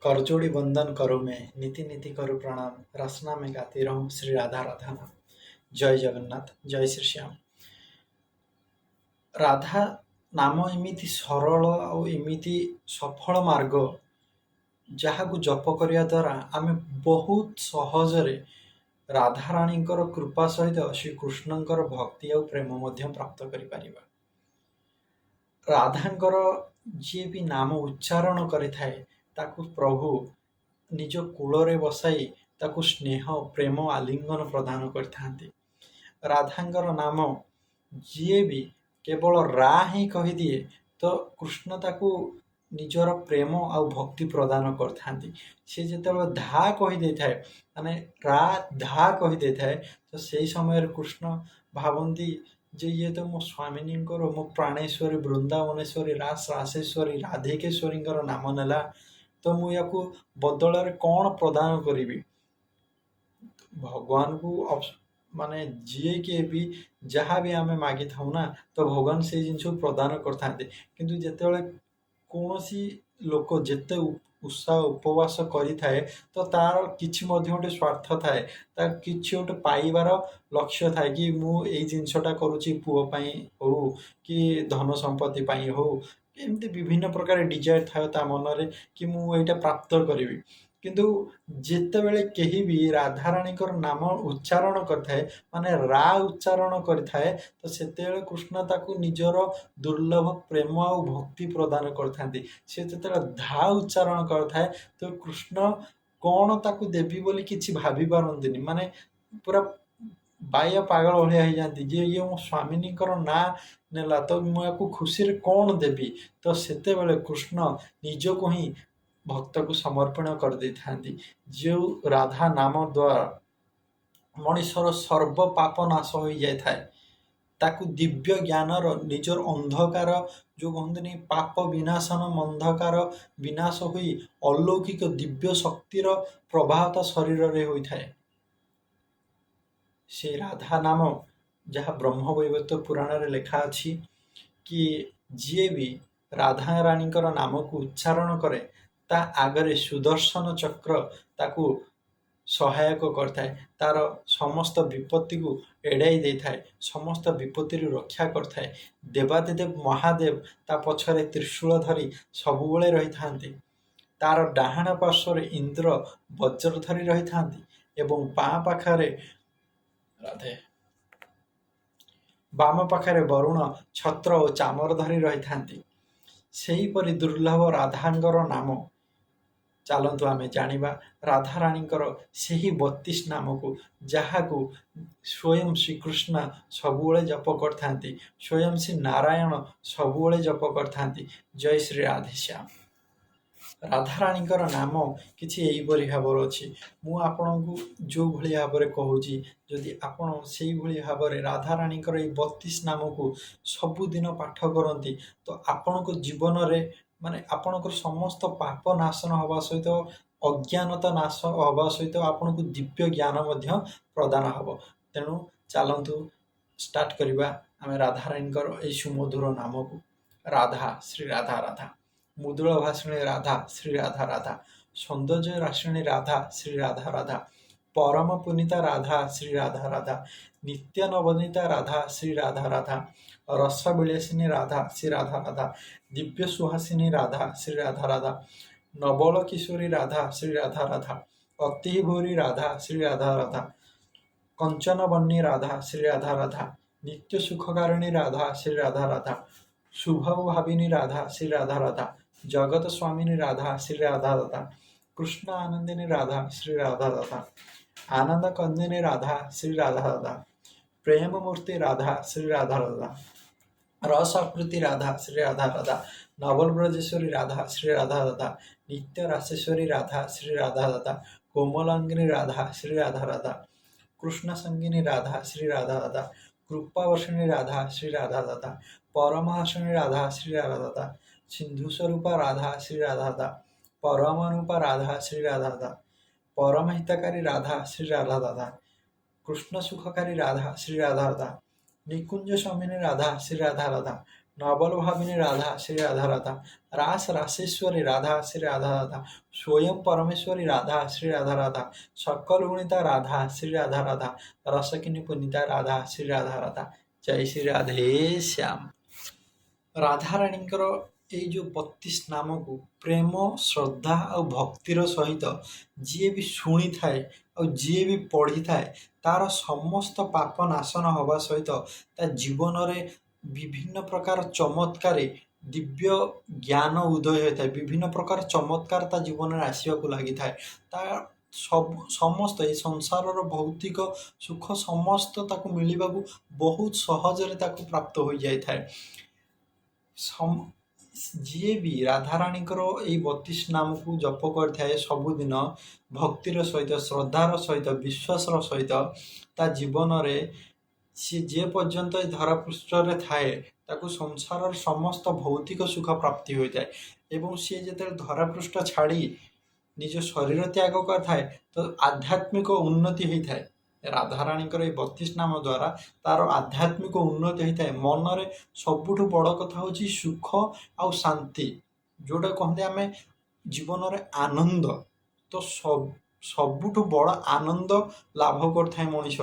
करजोड़ी वंदन करो मैं, नीति नीति करो प्रणाम, रसना में गाती रहूं श्री राधा राधा नाम। जय जगन्नाथ, जय श्री श्याम। राधा नाम एमिति सरल और एमिति सफल मार्ग जहाकू जप करिया द्वारा आमे बहुत सहजरे राधाराणींकर कृपा सहित श्रीकृष्णंकर भक्ति और प्रेम मध्य प्राप्त करिपारिबा। राधांकर जी भी नाम उच्चारण करिथाए ताकू प्रभु निज कूଳରେ बसाई ताकू स्नेह प्रेम आलिंगन प्रदान करथांती। राधांकर नाम जी भी केवल रा ही कहीदिए तो कृष्ण ताकू निजर प्रेम आउ भक्ति प्रदान करथांती। से जेतेबेले धा कही देथाए माने रा धा कही देथाए तो सेही समय कृष्ण भावंती जे ये तो मो स्वामिनींकर मो प्राणेश्वरी वृंदावनेश्वरी रास रासेश्वरी राधिकेश्वरींकर नाम नेला तो मु याकू बदଳରେ कौन प्रदान करी भगवान को माने जी के भी जहाँ भी आमे मागी थाउ ना तो भगवान से जिन प्रदान करते किंतु जेतेबेले कौनसी लोक जेते उत्साह उपवास करिथाए तो तार किछि मध्य गोटे स्वार्थ थाए तार किछि गोटे पाइबार लक्ष्य थाए कि मु एई जिनसटा करूची पुओ पई हो कि धन संपत्ति पई हो एमती विभिन्न प्रकार डिजायर थाए ता मनरे कि मु एटा प्राप्त करिवि। किंतु जेतेबेले केही भी राधाराणीकर नाम उच्चारण करथाए माने रा उच्चारण करथाए तो सेतेबेले कृष्ण ताकू निजर दुर्लभ प्रेम और भक्ति प्रदान करथांती। से जेतेबेले धा उच्चारण करथाए तो कृष्ण कौन ताकू देवी बोली किछि भाबी पारंतिनी माने पूरा बाह्य पागल भलिया हो जाती जे ये मो स्वामिनीकर ना नेला तो मुझे खुशी कौन देवी तो सेतेबेले कृष्ण निजको ही भक्त को समर्पण कर दे थांती। जो राधा नाम द्वारा मनुष्यर सर्व पाप नाश हो जाए थाए ताकू दिव्य ज्ञानर निजर अंधकार जो कहते पाप विनाशन अंधकार विनाश हुई अलौकिक दिव्य शक्तिर प्रभाव शरीर रे होता है। से राधा नाम जहाँ ब्रह्म वैवर्त पुराण रे लिखा अछि कि जी भी राधा राणीकर नाम को उच्चारण करे ता आगरे सुदर्शन चक्र ताकू सहायक करथाए तार समस्त विपत्ति को एड़ाई दे थाए समस्त विपत्ति रक्षा करथाए। देवादिदेव महादेव ता पछरे त्रिशूल धरी सबुबले रही थांती। तार डाहाण पार्श्वर इंद्र वज्र धरी रही थांती एवं बाँ पाखरे राधे बाम पाखरे वरुण छत्र और चामर धरी रही थांती। सेहीपरि दुर्लभ राधांगर नाम चलतु आमे जानिबा राधाराणीकर सेही 32 नाम को जहाँ को स्वयं श्रीकृष्ण सबुले जप करथांती स्वयं श्री नारायण सबुले जप करथांती। जय श्री राधेश्याम। राधाराणीकर नाम किछि एइपरि भावर अछि मु आपनकु जो भली भाबरे कहूची जदि आपण सेही भली भाबरे राधाराणीकर ए 32 नाम को सबुदिन पाठ करंती तो आपनको जीवन रे माने आपनकर समस्त पाप नाशन हवा सहित अज्ञानता नाश हवा सहित आपनको दिव्य ज्ञान मध्य प्रदान हब। तेणु चलतु स्टार्ट करिबा आमे राधाराणीकर ए सुमधुर नाम को राधा श्री राधा राधा मुदुल भाषिणी राधा श्री राधा राधा सौंदर्य राशिणी राधा श्री राधा राधा परम पुनीता राधा श्री राधा राधा नित्य नवनीता राधा श्री राधा राधा रस विलासिनी राधा श्री राधा राधा दिव्य सुहासिनी राधा श्री राधा राधा नवल किशोरी राधा श्री राधा राधा अति भूरी राधा श्री राधा राधा कंचन वन्नी राधा श्री राधा राधा नित्य सुखकारिणी राधा श्री राधा राधा शुभ भाविनी राधा श्री राधा राधा जगत स्वामिनी राधा श्री राधा राधा कृष्ण आनंदिनी राधा श्री राधा राधा आनंद कंदिनी राधा श्री राधा राधा प्रेम मूर्ति राधा श्री राधा राधा रस आकृति राधा श्री राधा राधा नवल ब्रजेश्वरी राधा श्री राधा राधा नित्य रासेश्वरी राधा श्री राधा राधा कोमलांगिनी राधा श्री राधा राधा कृष्ण संगिनी राधा श्री राधा राधा कृपावर्षिणी राधा श्री राधा राधा परमहासिनी राधा श्री राधा राधा सिंधु स्वरूपा राधा श्री राधा राधा परमानुपा राधा श्री राधा राधा परमहितकारी राधा श्री राधा राधा कृष्ण सुखकारी राधा श्री राधा राधा निकुंज स्वामिनी राधा श्री राधा राधा নবল ভাবিনী রাধা শ্রী রাধা রাধা, রাস রাসেশ্বরী রাধা শ্রী রাধা রাধা, স্বয়ং পরমেশ্বরী রাধা শ্রী রাধা রাধা, সকল গুণিতা রাধা শ্রী রাধা রাধা, রসকিনী পুନିତା ରାଧା ଶ୍ରୀ ରାଧା ରାଧା। ଜୟ ଶ୍ରୀ ରାଧେ ଶ୍ୟାମ। ରାଧାରାଣୀଙ୍କର ଏଇ ଯେଉଁ 32 ନାମକୁ ପ୍ରେମ ଶ୍ରଦ୍ଧା ଆଉ ଭକ୍ତିର ସହିତ ଯିଏ ବି ଶୁଣିଥାଏ ଆଉ ଯିଏ ବି ପଢ଼ିଥାଏ ତାର ସମସ୍ତ ପାପ ନାଶନ ହେବା ସହିତ ତା ଜୀବନରେ ବିଭିନ୍ନ ପ୍ରକାର ଚମତ୍କାରେ ଦିବ୍ୟ ଜ୍ଞାନ ଉଦୟ ହୋଇଥାଏ, ବିଭିନ୍ନ ପ୍ରକାର ଚମତ୍କାର ତା ଜୀବନରେ ଆସିବାକୁ ଲାଗିଥାଏ। ତା ସବୁ ସମସ୍ତ ଏ ସଂସାରର ଭୌତିକ ସୁଖ ସମସ୍ତ ତାକୁ ମିଳିବାକୁ ବହୁତ ସହଜରେ ତାକୁ ପ୍ରାପ୍ତ ହୋଇଯାଇଥାଏ। ଯିଏ ବି ରାଧାରାଣୀଙ୍କର ଏଇ 32 ନାମକୁ ଜପ କରିଥାଏ ସବୁଦିନ ଭକ୍ତିର ସହିତ ଶ୍ରଦ୍ଧାର ସହିତ ବିଶ୍ୱାସର ସହିତ ତା ଜୀବନରେ ସିଏ ଯେ ପର୍ଯ୍ୟନ୍ତ ଏ ଧରାପୃଷ୍ଠରେ ଥାଏ ତାକୁ ସଂସାରର ସମସ୍ତ ଭୌତିକ ସୁଖ ପ୍ରାପ୍ତି ହୋଇଥାଏ ଏବଂ ସିଏ ଯେତେବେଳେ ଧରାପୃଷ୍ଠ ଛାଡ଼ି ନିଜ ଶରୀର ତ୍ୟାଗ କରିଥାଏ ତ ଆଧ୍ୟାତ୍ମିକ ଉନ୍ନତି ହୋଇଥାଏ। ରାଧାରାଣୀଙ୍କର ଏଇ 32 ନାମ ଦ୍ୱାରା ତାର ଆଧ୍ୟାତ୍ମିକ ଉନ୍ନତି ହୋଇଥାଏ। ମନରେ ସବୁଠୁ ବଡ଼ କଥା ହେଉଛି ସୁଖ ଆଉ ଶାନ୍ତି, ଯେଉଁଟା କହନ୍ତି ଆମେ ଜୀବନରେ ଆନନ୍ଦ। ତ ସବୁଠୁ ବଡ଼ ଆନନ୍ଦ ଲାଭ କରିଥାଏ ମଣିଷ